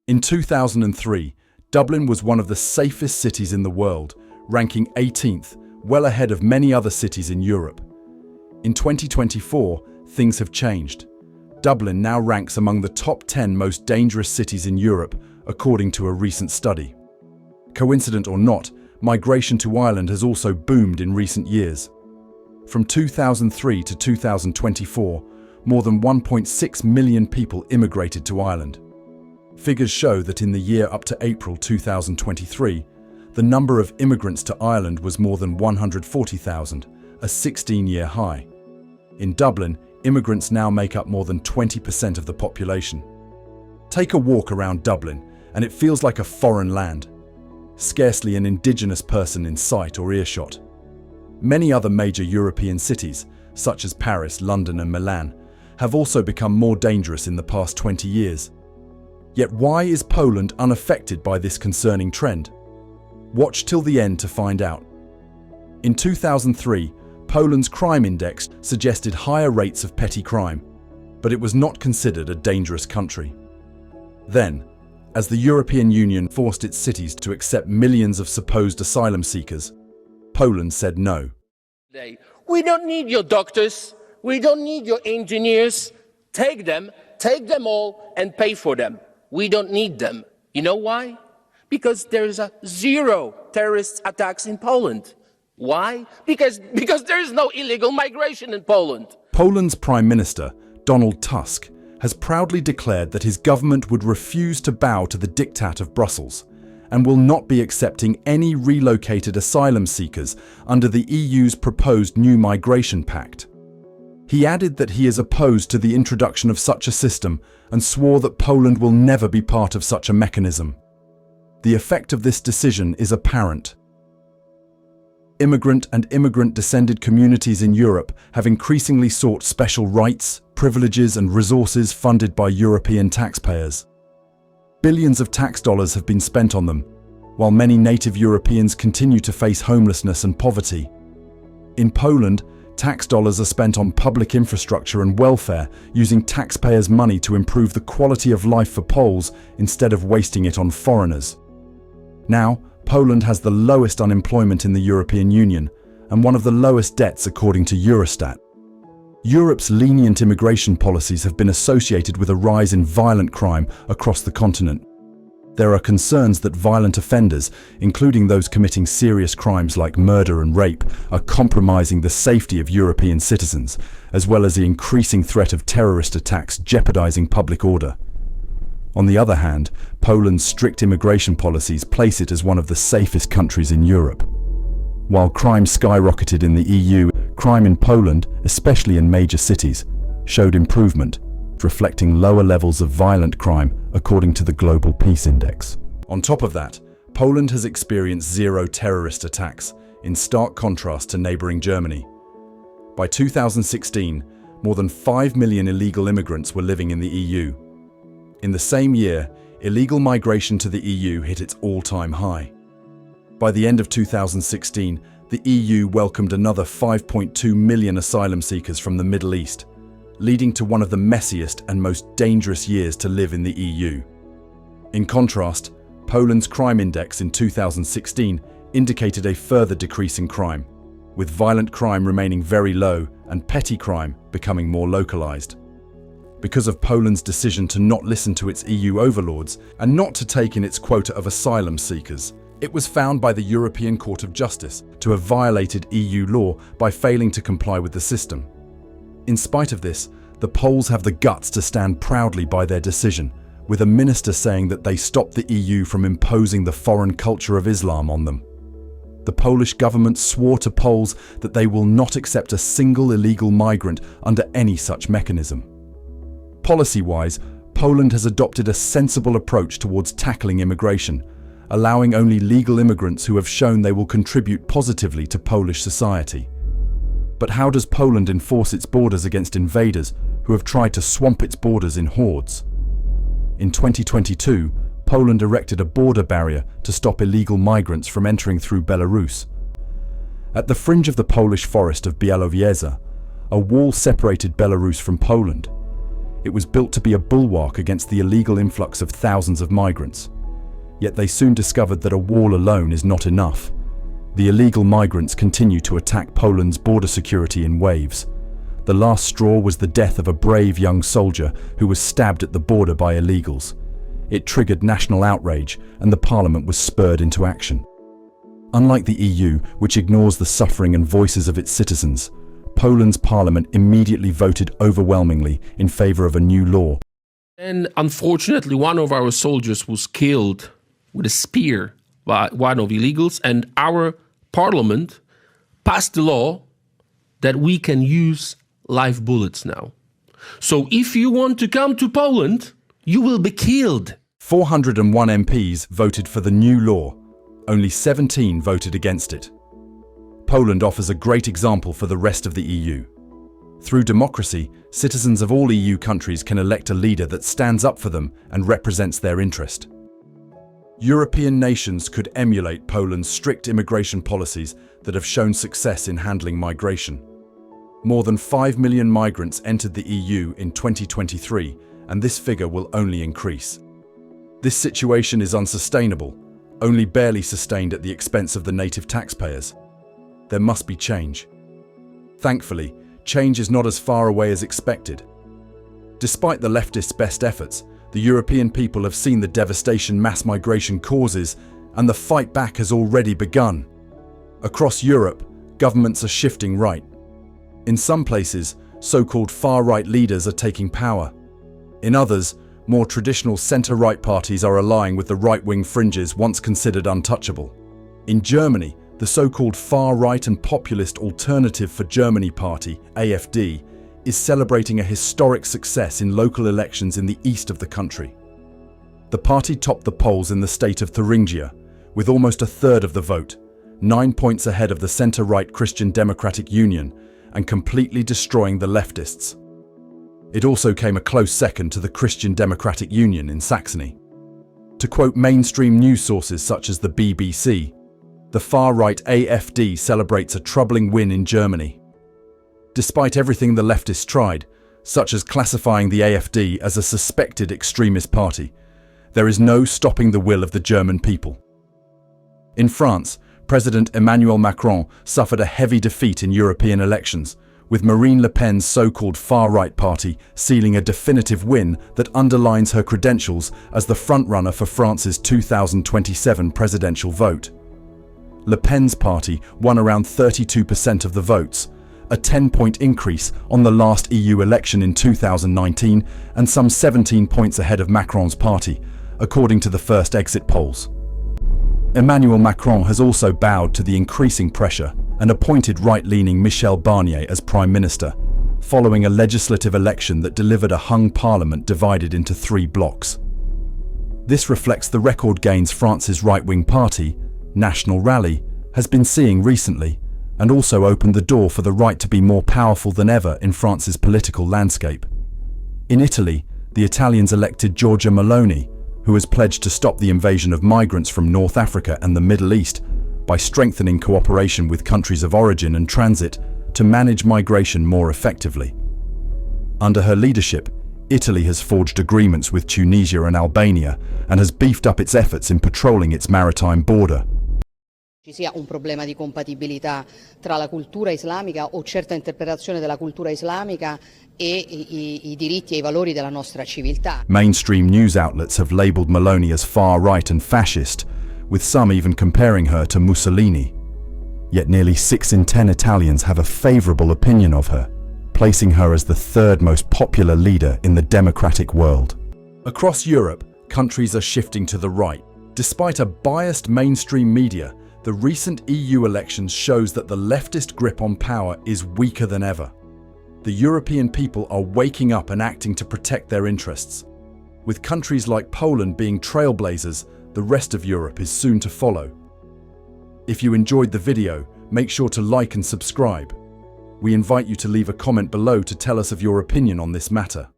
In 2003, Dublin was one of the safest cities in the world, ranking 18th, well ahead of many other cities in Europe. In 2024, things have changed. Dublin now ranks among the top 10 most dangerous cities in Europe, according to a recent study. Coincident or not, migration to Ireland has also boomed in recent years. From 2003 to 2024, more than 1.6 million people immigrated to Ireland. Figures show that in the year up to April 2023, the number of immigrants to Ireland was more than 140,000, a 16-year high. In Dublin, immigrants now make up more than 20% of the population. Take a walk around Dublin, and it feels like a foreign land. Scarcely an indigenous person in sight or earshot. Many other major European cities, such as Paris, London, and Milan, have also become more dangerous in the past 20 years. Yet why is Poland unaffected by this concerning trend? Watch till the end to find out. In 2003, Poland's crime index suggested higher rates of petty crime, but it was not considered a dangerous country. Then, as the European Union forced its cities to accept millions of supposed asylum seekers, Poland said no. We don't need your doctors, we don't need your engineers. Take them all and pay for them. We don't need them. You know why? Because there's zero terrorist attacks in Poland. Why? Because there is no illegal migration in Poland. Poland's Prime Minister, Donald Tusk, has proudly declared that his government would refuse to bow to the diktat of Brussels and will not be accepting any relocated asylum seekers under the EU's proposed new migration pact. He added that he is opposed to the introduction of such a system and swore that Poland will never be part of such a mechanism. The effect of this decision is apparent. Immigrant and immigrant-descended communities in Europe have increasingly sought special rights, privileges, and resources funded by European taxpayers. Billions of tax dollars have been spent on them, while many native Europeans continue to face homelessness and poverty. In Poland, tax dollars are spent on public infrastructure and welfare, using taxpayers' money to improve the quality of life for Poles instead of wasting it on foreigners. Now, Poland has the lowest unemployment in the European Union and one of the lowest debts according to Eurostat. Europe's lenient immigration policies have been associated with a rise in violent crime across the continent. There are concerns that violent offenders, including those committing serious crimes like murder and rape, are compromising the safety of European citizens, as well as the increasing threat of terrorist attacks jeopardizing public order. On the other hand, Poland's strict immigration policies place it as one of the safest countries in Europe. While crime skyrocketed in the EU, crime in Poland, especially in major cities, showed improvement, reflecting lower levels of violent crime according to the Global Peace Index. On top of that, Poland has experienced zero terrorist attacks, in stark contrast to neighboring Germany. By 2016, more than 5 million illegal immigrants were living in the EU. In the same year, illegal migration to the EU hit its all-time high. By the end of 2016, the EU welcomed another 5.2 million asylum seekers from the Middle East, leading to one of the messiest and most dangerous years to live in the EU. In contrast, Poland's crime index in 2016 indicated a further decrease in crime, with violent crime remaining very low and petty crime becoming more localized. Because of Poland's decision to not listen to its EU overlords and not to take in its quota of asylum seekers, it was found by the European Court of Justice to have violated EU law by failing to comply with the system. In spite of this, the Poles have the guts to stand proudly by their decision, with a minister saying that they stopped the EU from imposing the foreign culture of Islam on them. The Polish government swore to Poles that they will not accept a single illegal migrant under any such mechanism. Policy-wise, Poland has adopted a sensible approach towards tackling immigration, allowing only legal immigrants who have shown they will contribute positively to Polish society. But how does Poland enforce its borders against invaders who have tried to swamp its borders in hordes? In 2022, Poland erected a border barrier to stop illegal migrants from entering through Belarus. At the fringe of the Polish forest of Białowieża, a wall separated Belarus from Poland. It was built to be a bulwark against the illegal influx of thousands of migrants. Yet they soon discovered that a wall alone is not enough. The illegal migrants continue to attack Poland's border security in waves. The last straw was the death of a brave young soldier who was stabbed at the border by illegals. It triggered national outrage, and the parliament was spurred into action. Unlike the EU, which ignores the suffering and voices of its citizens, Poland's parliament immediately voted overwhelmingly in favor of a new law. And unfortunately, one of our soldiers was killed with a spear by one of illegals, and our parliament passed the law that we can use live bullets now. So if you want to come to Poland, you will be killed. 401 MPs voted for the new law. Only 17 voted against it. Poland offers a great example for the rest of the EU. Through democracy, citizens of all EU countries can elect a leader that stands up for them and represents their interest. European nations could emulate Poland's strict immigration policies that have shown success in handling migration. More than 5 million migrants entered the EU in 2023, and this figure will only increase. This situation is unsustainable, only barely sustained at the expense of the native taxpayers. There must be change. Thankfully, change is not as far away as expected. Despite the leftists' best efforts, the European people have seen the devastation mass migration causes, and the fight back has already begun. Across Europe, governments are shifting right. In some places, so-called far-right leaders are taking power. In others, more traditional centre-right parties are allying with the right-wing fringes once considered untouchable. In Germany, the so-called far-right and populist Alternative for Germany Party, AfD, is celebrating a historic success in local elections in the east of the country. The party topped the polls in the state of Thuringia, with almost a third of the vote, 9 points ahead of the centre-right Christian Democratic Union, and completely destroying the leftists. It also came a close second to the Christian Democratic Union in Saxony. To quote mainstream news sources such as the BBC, the far-right AfD celebrates a troubling win in Germany. Despite everything the leftists tried, such as classifying the AfD as a suspected extremist party, there is no stopping the will of the German people. In France, President Emmanuel Macron suffered a heavy defeat in European elections, with Marine Le Pen's so-called far-right party sealing a definitive win that underlines her credentials as the frontrunner for France's 2027 presidential vote. Le Pen's party won around 32% of the votes, a 10-point increase on the last EU election in 2019 and some 17 points ahead of Macron's party, according to the first exit polls. Emmanuel Macron has also bowed to the increasing pressure and appointed right-leaning Michel Barnier as Prime Minister, following a legislative election that delivered a hung parliament divided into 3 blocks. This reflects the record gains France's right-wing party, National Rally, has been seeing recently, and also opened the door for the right to be more powerful than ever in France's political landscape. In Italy, the Italians elected Giorgia Meloni, who has pledged to stop the invasion of migrants from North Africa and the Middle East by strengthening cooperation with countries of origin and transit to manage migration more effectively. Under her leadership, Italy has forged agreements with Tunisia and Albania and has beefed up its efforts in patrolling its maritime border. Ci sia un problema di compatibilità tra la cultura islamica o certa interpretazione della cultura islamica e i diritti e i valori della nostra civiltà. Mainstream news outlets have labeled Meloni as far-right and fascist, with some even comparing her to Mussolini. Yet nearly 6 in 10 Italians have a favorable opinion of her, placing her as the 3rd most popular leader in the democratic world. Across Europe, countries are shifting to the right. Despite a biased mainstream media, the recent EU elections shows that the leftist grip on power is weaker than ever. The European people are waking up and acting to protect their interests. With countries like Poland being trailblazers, the rest of Europe is soon to follow. If you enjoyed the video, make sure to like and subscribe. We invite you to leave a comment below to tell us of your opinion on this matter.